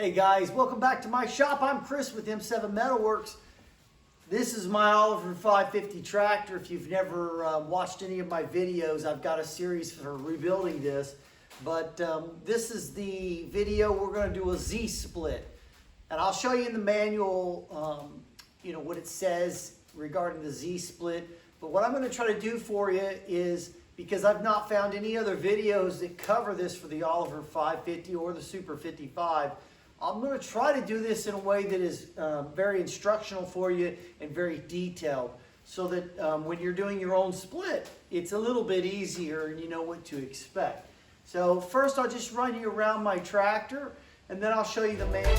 Hey guys, welcome back to my shop. I'm Chris with M7 Metalworks. This is my Oliver 550 tractor. If you've never watched any of my videos, I've got a series for rebuilding this. But this is the video. We're going to do a Z-split. And I'll show you in the manual, what it says regarding the Z-split. But what I'm going to try to do for you is, because I've not found any other videos that cover this for the Oliver 550 or the Super 55, I'm going to try to do this in a way that is very instructional for you and very detailed, so that when you're doing your own split, it's a little bit easier and you know what to expect. So first I'll just run you around my tractor and then I'll show you the manual.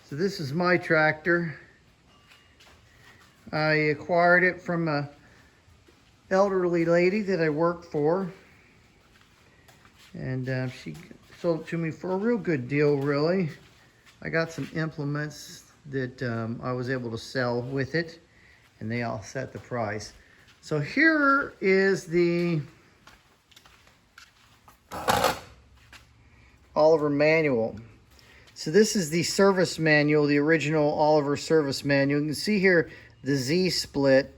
So this is my tractor. I acquired it from a elderly lady that I work for, and she sold it to me for a real good deal, really. I got some implements that I was able to sell with it, and they all set the price. So here is the Oliver manual. So this is the service manual, the original Oliver service manual. You can see here the Z-split,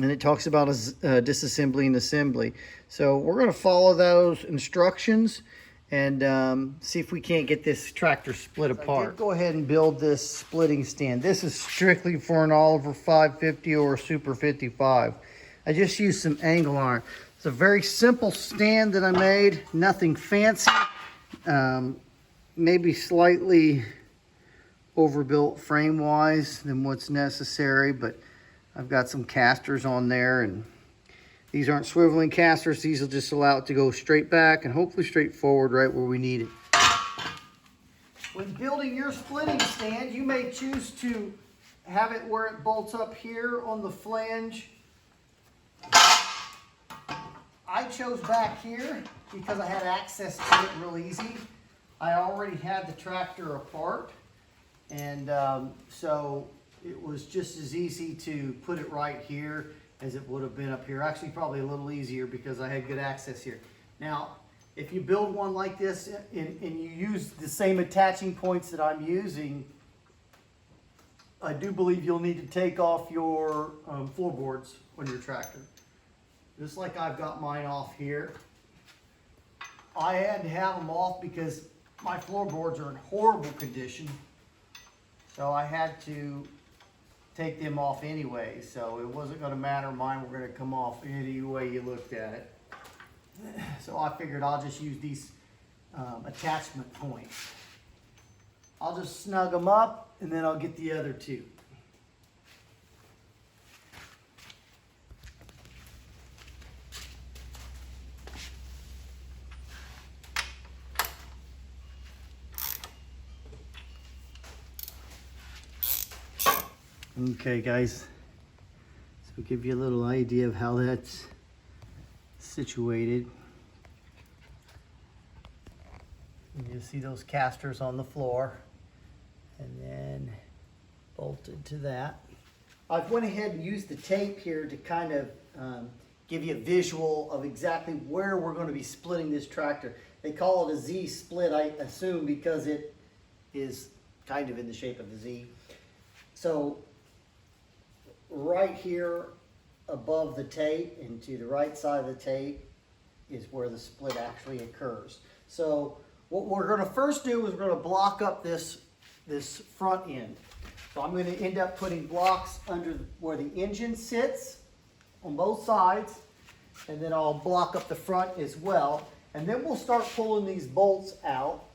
and it talks about disassembly and assembly. So we're going to follow those instructions and see if we can't get this tractor split apart. I did go ahead and build this splitting stand. This is strictly for an Oliver 550 or a Super 55. I just used some angle iron. It's a very simple stand that I made, nothing fancy. Maybe slightly overbuilt frame-wise than what's necessary, but I've got some casters on there, and these aren't swiveling casters. These will just allow it to go straight back and hopefully straight forward right where we need it. When building your splitting stand, you may choose to have it where it bolts up here on the flange. I chose back here because I had access to it real easy. I already had the tractor apart, and so it was just as easy to put it right here as it would have been up here. Actually, probably a little easier because I had good access here. Now, if you build one like this and you use the same attaching points that I'm using, I do believe you'll need to take off your floorboards on your tractor. Just like I've got mine off here. I had to have them off because my floorboards are in horrible condition. So I had to take them off anyway, so it wasn't going to matter. Mine were going to come off any way you looked at it. So I figured I'll just use these attachment points. I'll just snug them up and then I'll get the other two. Okay guys, so give you a little idea of how that's situated. You see those casters on the floor and then bolted to that. I've went ahead and used the tape here to kind of give you a visual of exactly where we're going to be splitting this tractor. They call it a Z split, I assume, because it is kind of in the shape of a Z. So right here above the tape and to the right side of the tape is where the split actually occurs. So what we're going to first do is we're going to block up this front end. So I'm going to end up putting blocks under where the engine sits on both sides, and then I'll block up the front as well. And then we'll start pulling these bolts out,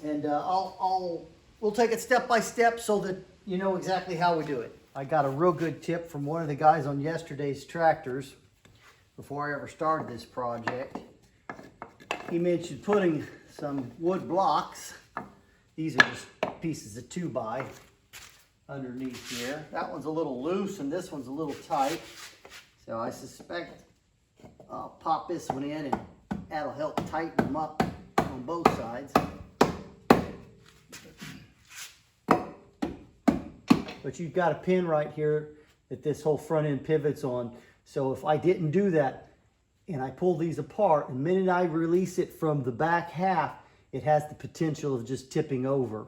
and we'll take it step by step so that you know exactly how we do it. I got a real good tip from one of the guys on yesterday's tractors before I ever started this project. He mentioned putting some wood blocks. These are just pieces of 2x underneath here. That one's a little loose and this one's a little tight. So I suspect I'll pop this one in and that'll help tighten them up on both sides. But you've got a pin right here that this whole front end pivots on. So if I didn't do that and I pull these apart, the minute I release it from the back half, it has the potential of just tipping over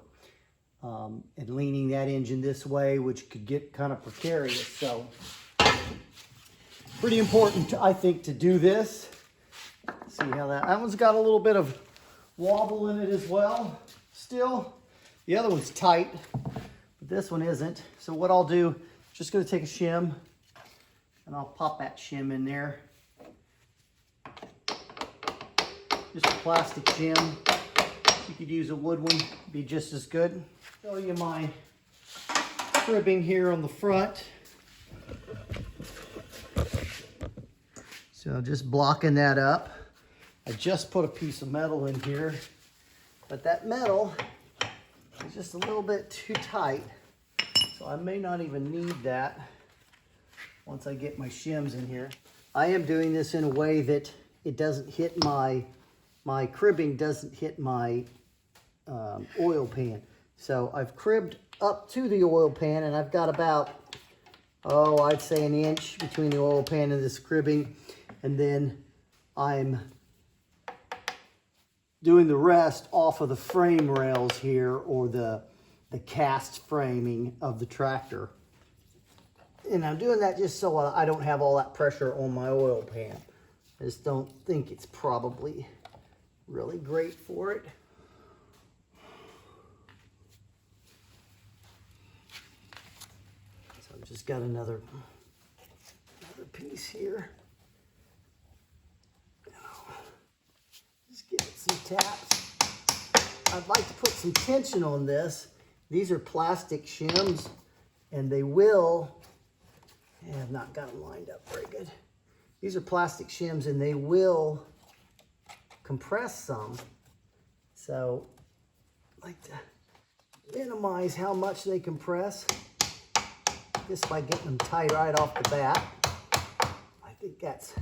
and leaning that engine this way, which could get kind of precarious. So pretty important, I think, to do this. See how that one's got a little bit of wobble in it as well still. The other one's tight, but this one isn't. So what I'll do, just going to take a shim and I'll pop that shim in there. Just a plastic shim. You could use a wood one, be just as good. Show you my cribbing here on the front. So just blocking that up. I just put a piece of metal in here, but that metal is just a little bit too tight. So I may not even need that once I get my shims in here. I am doing this in a way that it doesn't hit my cribbing doesn't hit my oil pan. So I've cribbed up to the oil pan, and I've got about, I'd say an inch between the oil pan and this cribbing. And then I'm doing the rest off of the frame rails here, or the cast framing of the tractor. And I'm doing that just so I don't have all that pressure on my oil pan. I just don't think it's probably really great for it. So I've just got another piece here. Just give it some taps. I'd like to put some tension on this. These are plastic shims, and they will, I've not got them lined up very good. These are plastic shims, and they will compress some. So I like to minimize how much they compress just by getting them tight right off the bat. I think that's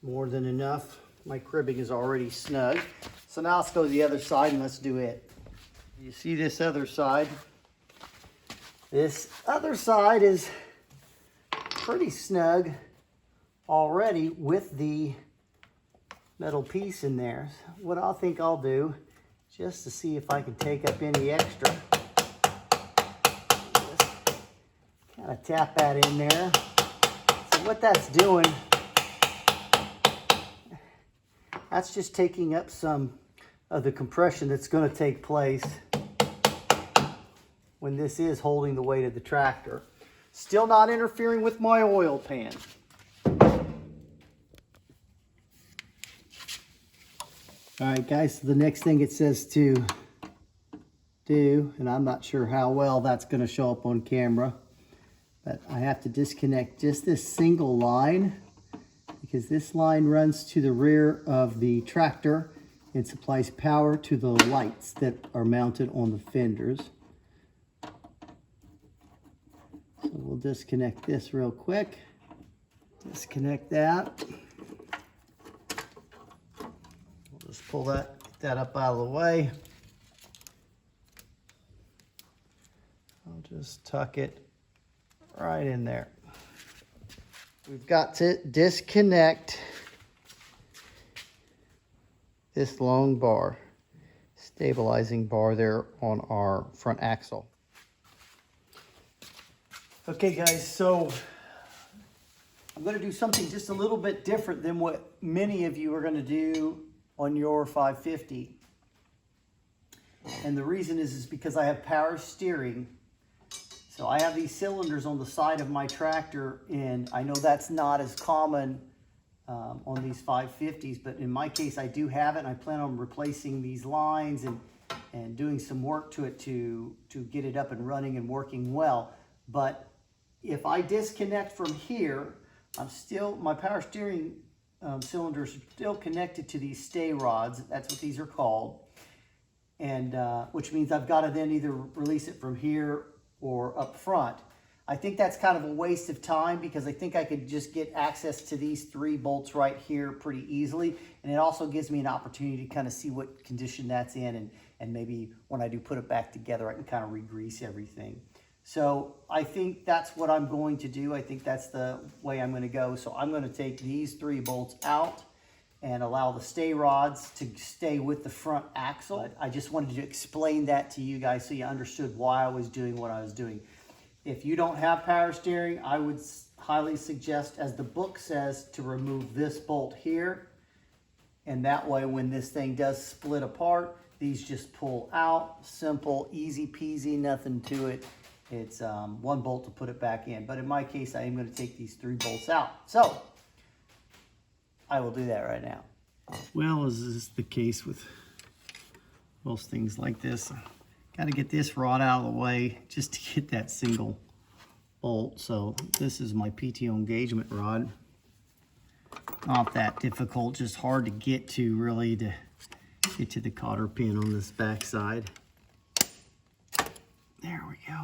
more than enough. My cribbing is already snug. So now let's go to the other side and let's do it. You see this other side? This other side is pretty snug already with the metal piece in there. What I think I'll do, just to see if I can take up any extra, just kind of tap that in there. So what that's doing, that's just taking up some of the compression that's going to take place when this is holding the weight of the tractor. Still not interfering with my oil pan. All right, guys, so the next thing it says to do, and I'm not sure how well that's going to show up on camera, but I have to disconnect just this single line, because this line runs to the rear of the tractor and supplies power to the lights that are mounted on the fenders. So we'll disconnect this real quick. Disconnect that. We'll just pull that, get that up out of the way. I'll just tuck it right in there. We've got to disconnect this long bar, stabilizing bar there on our front axle. Okay guys, so I'm going to do something just a little bit different than what many of you are going to do on your 550. And the reason is because I have power steering. So I have these cylinders on the side of my tractor, and I know that's not as common on these 550s, but in my case I do have it, and I plan on replacing these lines and doing some work to it to get it up and running and working well. But if I disconnect from here, my power steering cylinders are still connected to these stay rods. That's what these are called. And which means I've got to then either release it from here or up front. I think that's kind of a waste of time, because I think I could just get access to these 3 bolts right here pretty easily. And it also gives me an opportunity to kind of see what condition that's in, and maybe when I do put it back together, I can kind of re-grease everything. So I think that's what I'm going to do. I think that's the way I'm going to go. So I'm going to take these 3 bolts out and allow the stay rods to stay with the front axle. I just wanted to explain that to you guys so you understood why I was doing what I was doing. If you don't have power steering, I would highly suggest, as the book says, to remove this bolt here. And that way, when this thing does split apart, these just pull out. Simple, easy peasy, nothing to it. It's 1 bolt to put it back in. But in my case, I am going to take these 3 bolts out. So I will do that right now. Well, as is the case with most things like this, got to get this rod out of the way just to get that single bolt. So this is my PTO engagement rod. Not that difficult, just hard to get to really to get to the cotter pin on this back side. There we go.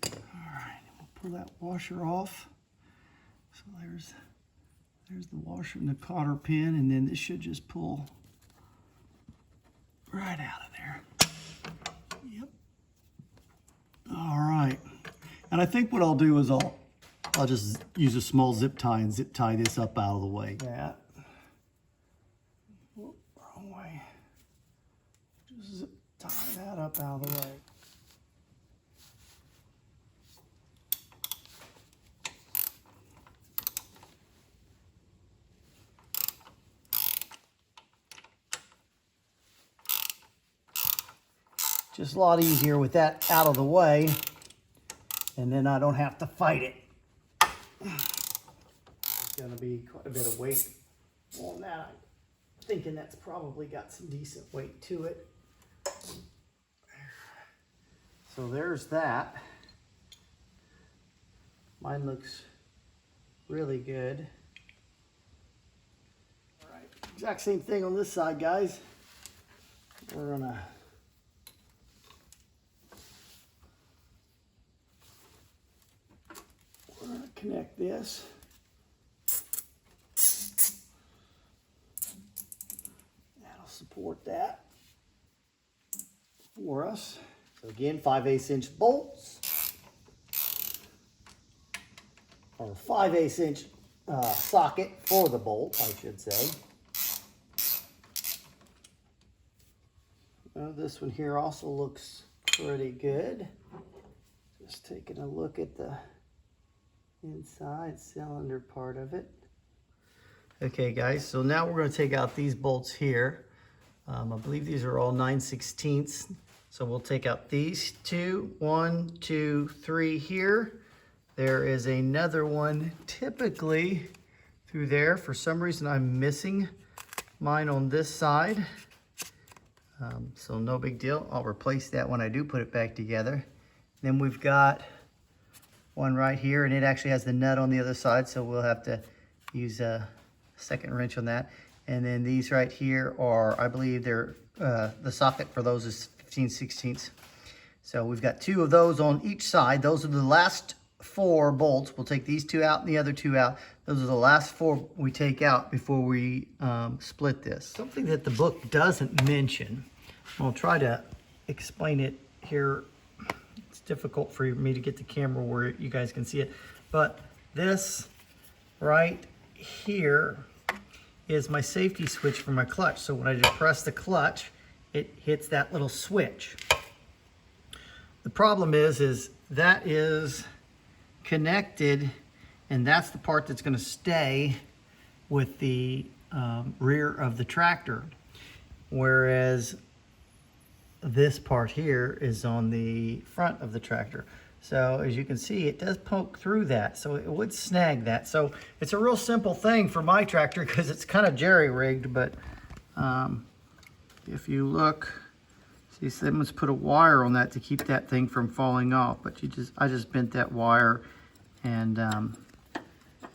All right, we'll pull that washer off. So there's the washer and the cotter pin, and then this should just pull right out of there. Yep. All right. And I think what I'll do is I'll just use a small zip tie and zip tie this up out of the way. That. Whoop, wrong way. Just zip tie that up out of the way. Just a lot easier with that out of the way, and then I don't have to fight it. There's gonna be quite a bit of weight on that. I'm thinking that's probably got some decent weight to it. So there's that. Mine looks really good. All right, exact same thing on this side, guys. We're gonna connect this. That'll support that for us. So again, 5/8" bolts, or 5/8" socket for the bolt, I should say. This one here also looks pretty good. Just taking a look at the inside cylinder part of it. Okay guys, so now we're going to take out these bolts here. I believe these are all 9/16. So we'll take out these 2, 1, 2, 3 here. There is another one typically through there. For some reason I'm missing mine on this side. So no big deal. I'll replace that when I do put it back together. Then we've got one right here, and it actually has the nut on the other side, so we'll have to use a second wrench on that. And then these right here are, I believe they're, the socket for those is 15/16. So we've got 2 of those on each side. Those are the last 4 bolts. We'll take these 2 out and the other 2 out. Those are the last 4 we take out before we split this. Something that the book doesn't mention, I'll try to explain it here. It's difficult for me to get the camera where you guys can see it, but this right here is my safety switch for my clutch. So when I just press the clutch, it hits that little switch. The problem is that is connected, and that's the part that's going to stay with the rear of the tractor, whereas this part here is on the front of the tractor. So as you can see, it does poke through that, so it would snag that. So it's a real simple thing for my tractor because it's kind of jerry-rigged, but if you look, see, someone's put a wire on that to keep that thing from falling off, but I just bent that wire, and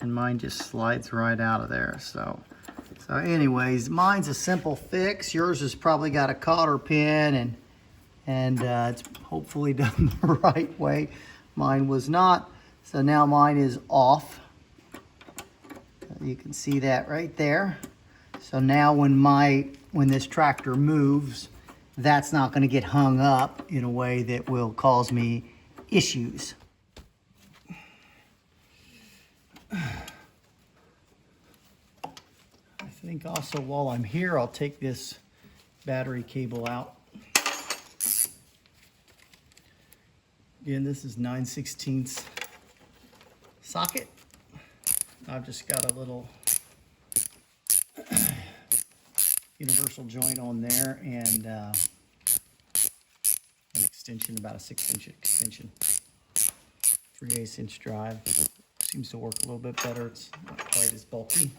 mine just slides right out of there. So anyways, mine's a simple fix. Yours has probably got a cotter pin, and it's hopefully done the right way. Mine was not, so now mine is off. You can see that right there. So now when this tractor moves, that's not going to get hung up in a way that will cause me issues. I think also while I'm here, I'll take this battery cable out. Again, this is 9/16 socket. I've just got a little universal joint on there and an extension, about a 6-inch extension. 3/8" drive. Seems to work a little bit better. It's not quite as bulky.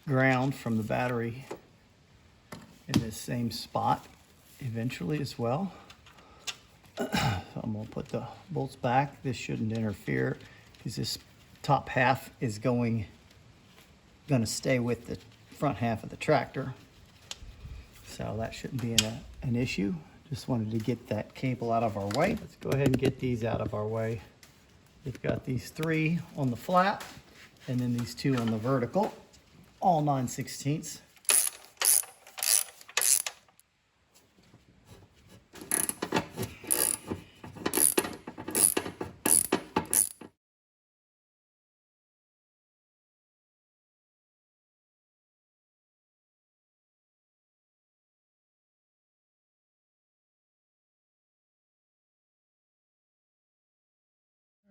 Ground from the battery in this same spot eventually as well. So I'm going to put the bolts back. This shouldn't interfere because this top half is going to stay with the front half of the tractor. So that shouldn't be an issue. Just wanted to get that cable out of our way. Let's go ahead and get these out of our way. We've got these 3 on the flat and then these 2 on the vertical, all 9/16.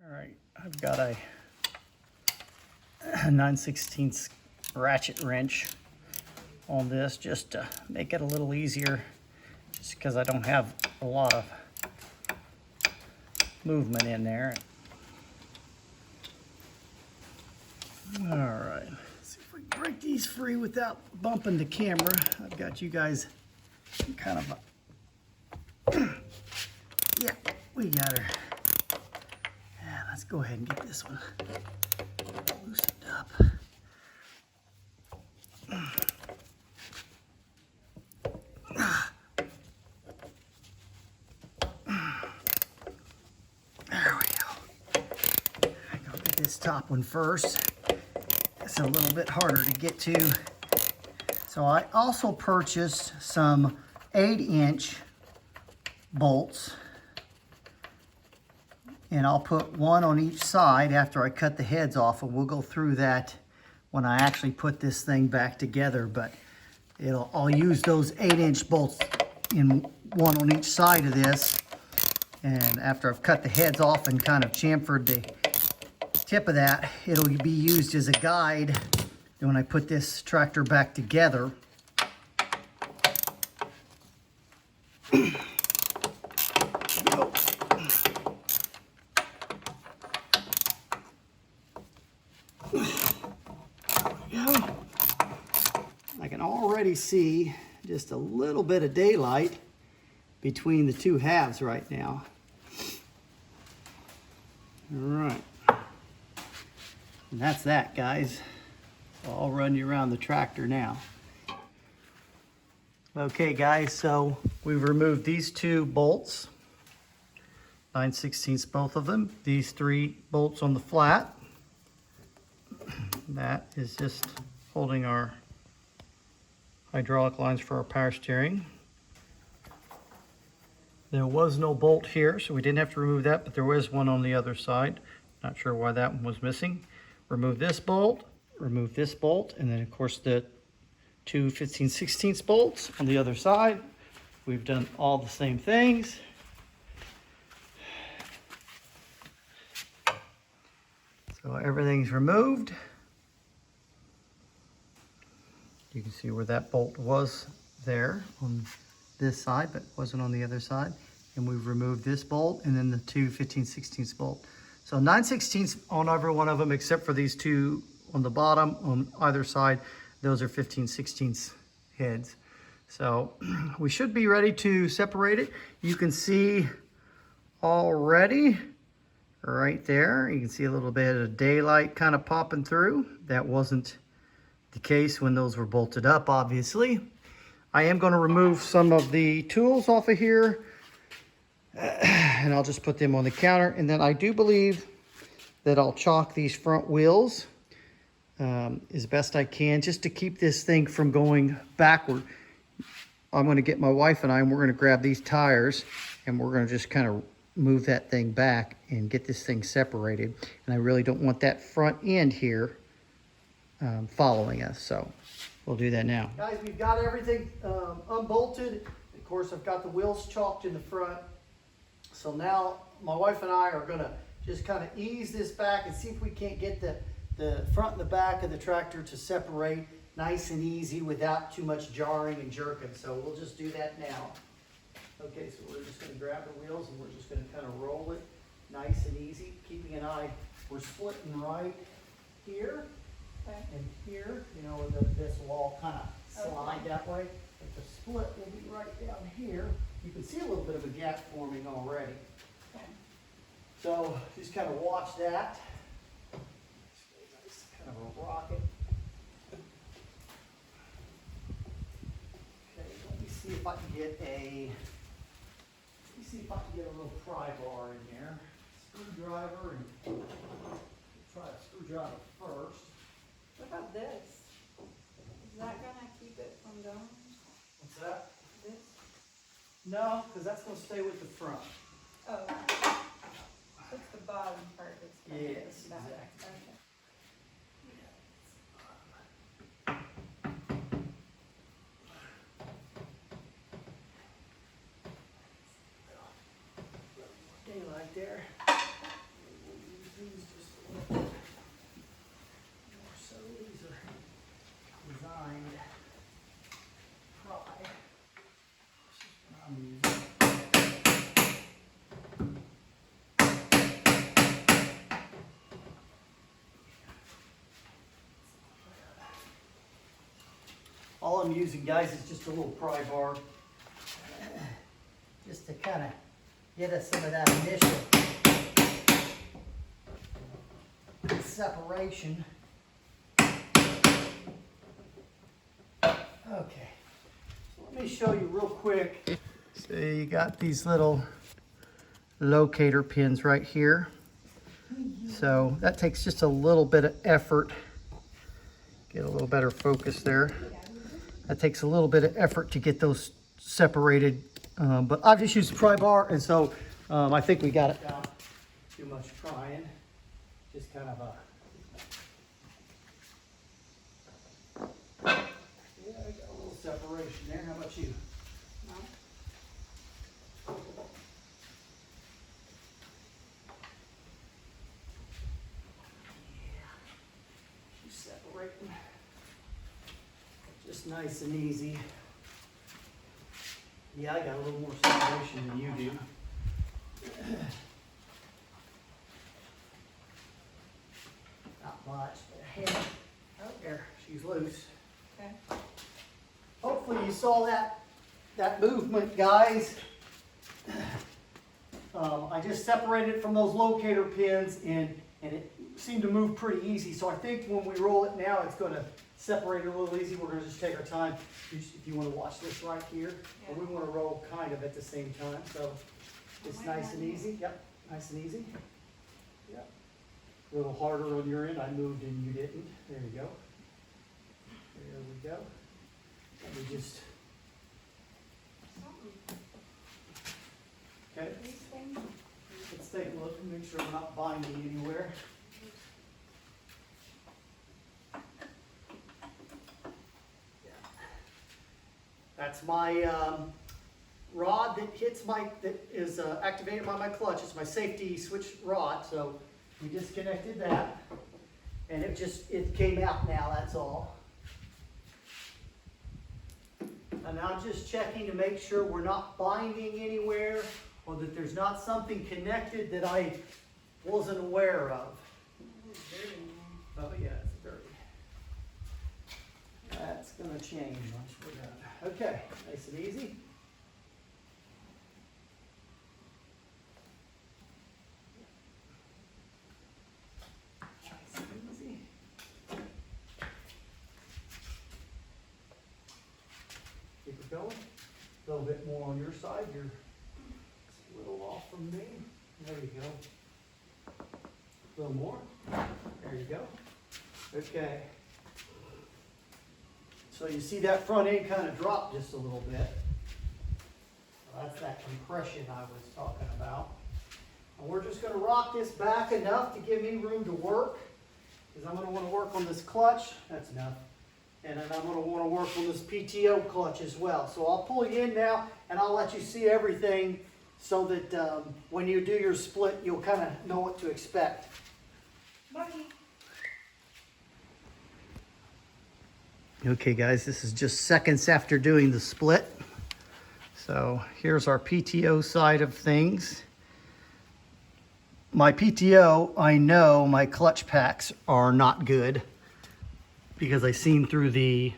All right, I've got a 9/16 ratchet wrench on this just to make it a little easier, just because I don't have a lot of movement in there. All right, let's see if we can break these free without bumping the camera. I've got you guys kind of, yeah, we got her. Let's go ahead and get this one loosened up. There we go. I'm gonna get this top one first. It's a little bit harder to get to. So I also purchased some 8-inch bolts. And I'll put one on each side after I cut the heads off, and we'll go through that when I actually put this thing back together. But I'll use those 8-inch bolts in one on each side of this. And after I've cut the heads off and kind of chamfered the tip of that, it'll be used as a guide when I put this tractor back together. I can already see just a little bit of daylight between the 2 halves right now. All right. And that's that, guys. I'll run you around the tractor now. Okay, guys, so we've removed these 2 bolts, 9/16 both of them. These 3 bolts on the flat. That is just holding our hydraulic lines for our power steering. There was no bolt here, so we didn't have to remove that, but there was one on the other side. Not sure why that one was missing. Remove this bolt, and then of course the 2 15/16 bolts on the other side. We've done all the same things. So everything's removed. You can see where that bolt was there on this side, but wasn't on the other side. And we've removed this bolt and then the 2 15/16 bolt. So 9/16 on every one of them except for these 2 on the bottom on either side. Those are 15/16 heads. So we should be ready to separate it. You can see already right there, you can see a little bit of daylight kind of popping through. That wasn't the case when those were bolted up, obviously. I am going to remove some of the tools off of here and I'll just put them on the counter. And then I do believe that I'll chalk these front wheels as best I can just to keep this thing from going backward. I'm going to get my wife and we're going to grab these tires and we're going to just kind of move that thing back and get this thing separated. And I really don't want that front end here following us. So we'll do that now. Guys, we've got everything unbolted. Of course, I've got the wheels chalked in the front. So now my wife and I are going to just kind of ease this back and see if we can't get the front and the back of the tractor to separate nice and easy without too much jarring and jerking. So we'll just do that now. Okay, so we're just going to grab the wheels and we're just going to kind of roll it nice and easy, keeping an eye. We're splitting right here and here. You know, this will all kind of slide that way. But the split will be right down here. You can see a little bit of a gap forming already. Okay. So just kind of watch that. Nice, kind of a rocket. Okay, let me see if I can get a. Let me see if I can get a little pry bar in there. Screwdriver and try a screwdriver first. What about this? Is that gonna keep it from going? What's that? This? No, because that's going to stay with the front. Oh. So it's the bottom part that's gonna Yes, be back. exactly. Okay. Daylight there. We'll use these just a little bit more so. These are designed to pry. This is what I'm using. All I'm using, guys, is just a little pry bar, just to kind of get us some of that initial separation. Okay, so let me show you real quick. So you got these little locator pins right here. So that takes just a little bit of effort. Get a little better focus there. That takes a little bit of effort to get those separated. But I've just used a pry bar, and so I think we got it down. Too much prying. Just kind of a... Yeah, I got a little separation there. How about you? No? She's separating. Just nice and easy. Yeah, I got a little more separation than you do. Not much, but a hair. Oh, there, she's loose. Okay. Hopefully you saw that movement, guys. I just separated it from those locator pins and it seemed to move pretty easy. So I think when we roll it now, it's going to separate it a little easy. We're going to just take our time. If you want to watch this right here, Yeah. we want to roll kind of at the same time. So it's nice and easy. Yep, nice and easy. Yep. A little harder on your end. I moved and you didn't. There you go. There we go. Let me just, okay. These things? Let's take a look and make sure we're not binding anywhere. That's my rod that is activated by my clutch. It's my safety switch rod. So we disconnected that, and it came out now. That's all. And I'm just checking to make sure we're not binding anywhere, or that there's not something connected that I wasn't aware of. Oh yeah, it's dirty. That's gonna change once we're done. Okay, nice and easy. Nice and easy. Keep it going. A little bit more on your side. You're a little off from me. There you go. A little more. There you go. Okay. So you see that front end kind of dropped just a little bit. That's that compression I was talking about. And we're just gonna rock this back enough to give me room to work, because I'm gonna wanna work on this clutch. That's enough. And then I'm gonna wanna work on this PTO clutch as well. So I'll pull you in now and I'll let you see everything so that when you do your split, you'll kind of know what to expect. Bye. Okay guys, this is just seconds after doing the split. So here's our PTO side of things. My PTO, I know my clutch packs are not good because I seen through the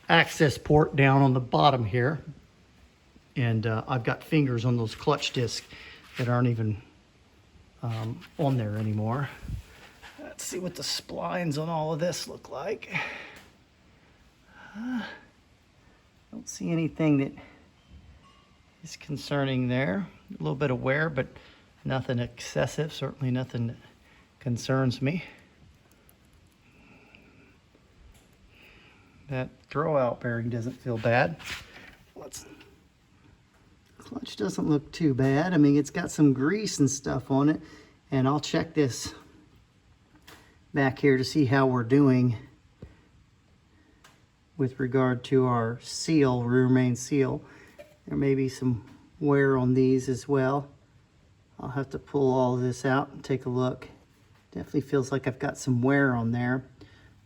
access port down on the bottom here. And I've got fingers on those clutch discs that aren't even on there anymore. Let's see what the splines on all of this look like. Don't see anything that is concerning there. A little bit of wear, but nothing excessive. Certainly nothing that concerns me. That throwout bearing doesn't feel bad. Clutch doesn't look too bad. I mean, it's got some grease and stuff on it. And I'll check this back here to see how we're doing with regard to our seal, rear main seal. There may be some wear on these as well. I'll have to pull all of this out and take a look. Definitely feels like I've got some wear on there.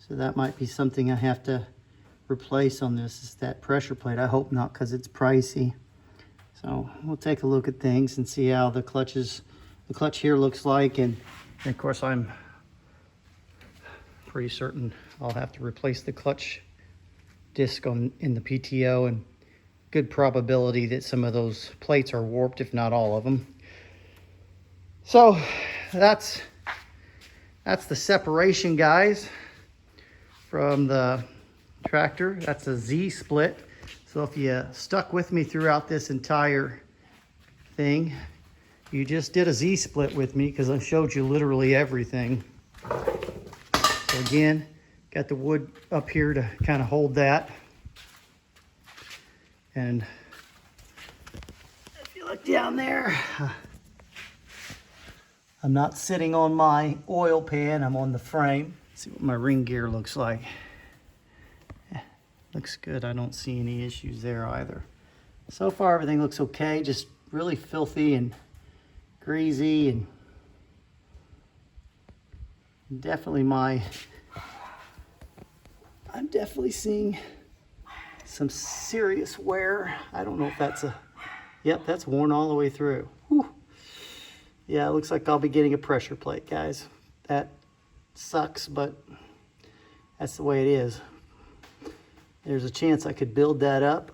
So that might be something I have to replace on this, is that pressure plate. I hope not, because it's pricey. So we'll take a look at things and see how the clutch here looks like. And of course, I'm pretty certain I'll have to replace the clutch disc in the PTO, and good probability that some of those plates are warped, if not all of them. So that's the separation, guys, from the tractor. That's a Z split. So if you stuck with me throughout this entire thing, you just did a Z split with me, because I showed you literally everything. So again, got the wood up here to kind of hold that. And if you look down there, I'm not sitting on my oil pan, I'm on the frame. Let's see what my ring gear looks like. Looks good. I don't see any issues there either. So far, everything looks okay. Just really filthy and greasy, and definitely I'm definitely seeing some serious wear. I don't know if that's yep, that's worn all the way through. Whew. Yeah, it looks like I'll be getting a pressure plate, guys. That sucks, but that's the way it is. There's a chance I could build that up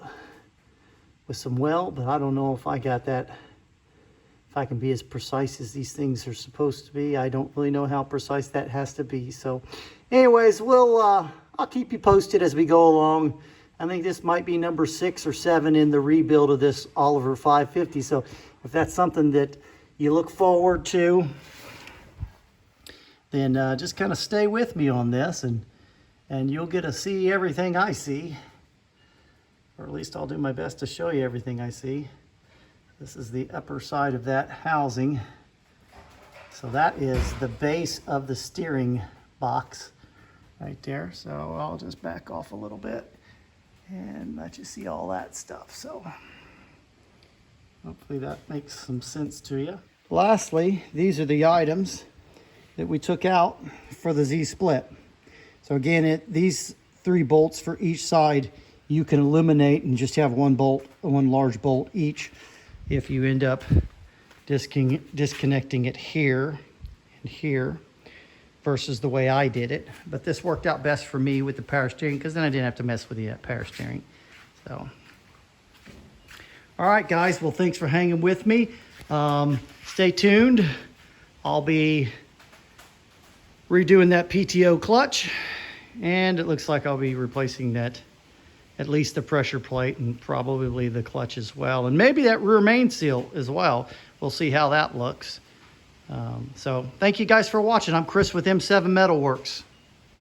with some weld, but I don't know if I got that, if I can be as precise as these things are supposed to be. I don't really know how precise that has to be. So anyways, I'll keep you posted as we go along. I think this might be number 6 or 7 in the rebuild of this Oliver 550. So if that's something that you look forward to, then just kind of stay with me on this, and you'll get to see everything I see. Or at least I'll do my best to show you everything I see. This is the upper side of that housing. So that is the base of the steering box right there. So I'll just back off a little bit and let you see all that stuff. So hopefully that makes some sense to you. Lastly, these are the items that we took out for the Z split. So again, these 3 bolts for each side, you can eliminate and just have one large bolt each if you end up disconnecting it here and here versus the way I did it. But this worked out best for me with the power steering, because then I didn't have to mess with the power steering. So, all right, guys. Well, thanks for hanging with me. Stay tuned. I'll be redoing that PTO clutch, and it looks like I'll be replacing that, at least the pressure plate, and probably the clutch as well, and maybe that rear main seal as well. We'll see how that looks. So thank you guys for watching. I'm Chris with M7 Metalworks.